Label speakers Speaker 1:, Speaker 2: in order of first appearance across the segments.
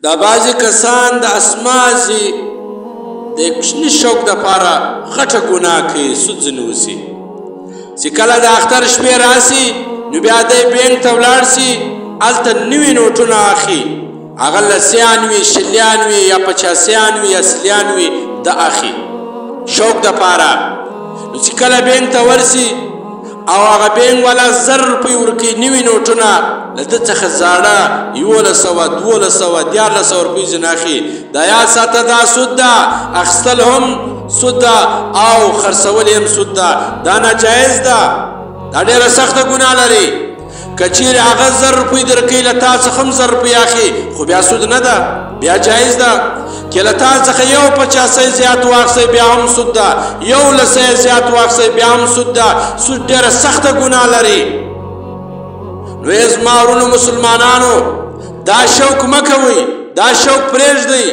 Speaker 1: دا بعضې کسان د اسمازي د کوچني شوق دپاره غټه ګناه کوي، سود ځینې وسي چې کله د اختر شپې راسي نو بیا دی بینک ته ولاړ سي، هلته نوي نوټونه اخلي، هغه لسیان وي، شلیان وي، یا پچاسیان وي، یا سلیان وي، د اخلي شوق دپاره. نو چې کله بینک ته ورسي او هغه بینک والا 1000 روپۍ ورکوي نوي نوټونه، له ده څخه زاړه 1100 1200 1400 روپۍ ځینې اخلي. دا یاد ساته دا سود ده، اخیستل هم سود ده او خرڅول هم سود ده. دا ناجایز ده، دا ډېره سخته ګناه لري. که چیرې هغه 1000 روپۍ درکوي له تا څخه هم 1000 روپۍ اخلي، خو بیا سود نه ده، بیا جایز ده. که له تا څخه 1.85 زیات واخلئ بیا هم سود ده، 1 زیات واخلئ بیا هم سود ده. سود ډېره سخته ګناه لري. نو ای زما ورونو مسلمانانو، دا شوق مه کوئ، دا شوق پرېږدئ.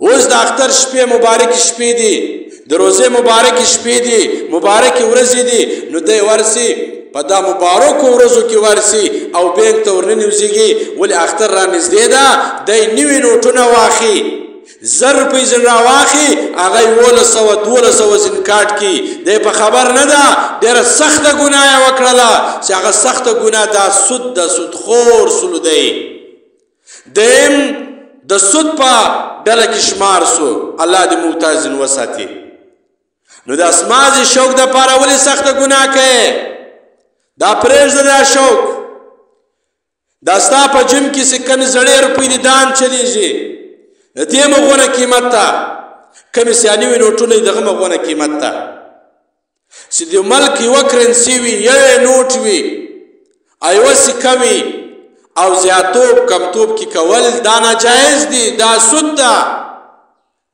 Speaker 1: اوس د اختر شپې مبارکې شپې دي، د روزې مبارکې شپې دي، مبارکې ورځې دي. نو دی ورسي په دا مبارکو ورځو کې ورسي او بینک ته ورننوځېږي، ولې اختر را نږدې ده. دی نوي نوټونه واخلي، 1000 روپۍ ځینې راواخلي، هغه 1100 1200 ځینې کاټ کړي. دی په خبر نه ده، ډېره سخته ګناه یې وکړله چې هغه سخته ګناه دا سود ده، سودخور سلو دی. دیم د سود په ډله کې شمار سو. الله دې موږ ته ځینې وساتي. نو د اسمازي شوق دپاره ولې سخته ګناه کوې؟ دا پرېږده دا شوق. دا ستا په جیم کې چې کمې زړې روپۍ دي دان چلیږي، د دې مغونه قیمت ته، کمې سیاني وي نوټونه یې دغه مغونه قیمت ته. چې د ملک یوه کرنسي وي، یو نوټ وي، یوه سکه وي، او زیاتوب کمتوب کې کول دا ناجایز دي، دا سود ده.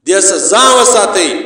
Speaker 1: دې څخه ځان وساتئ.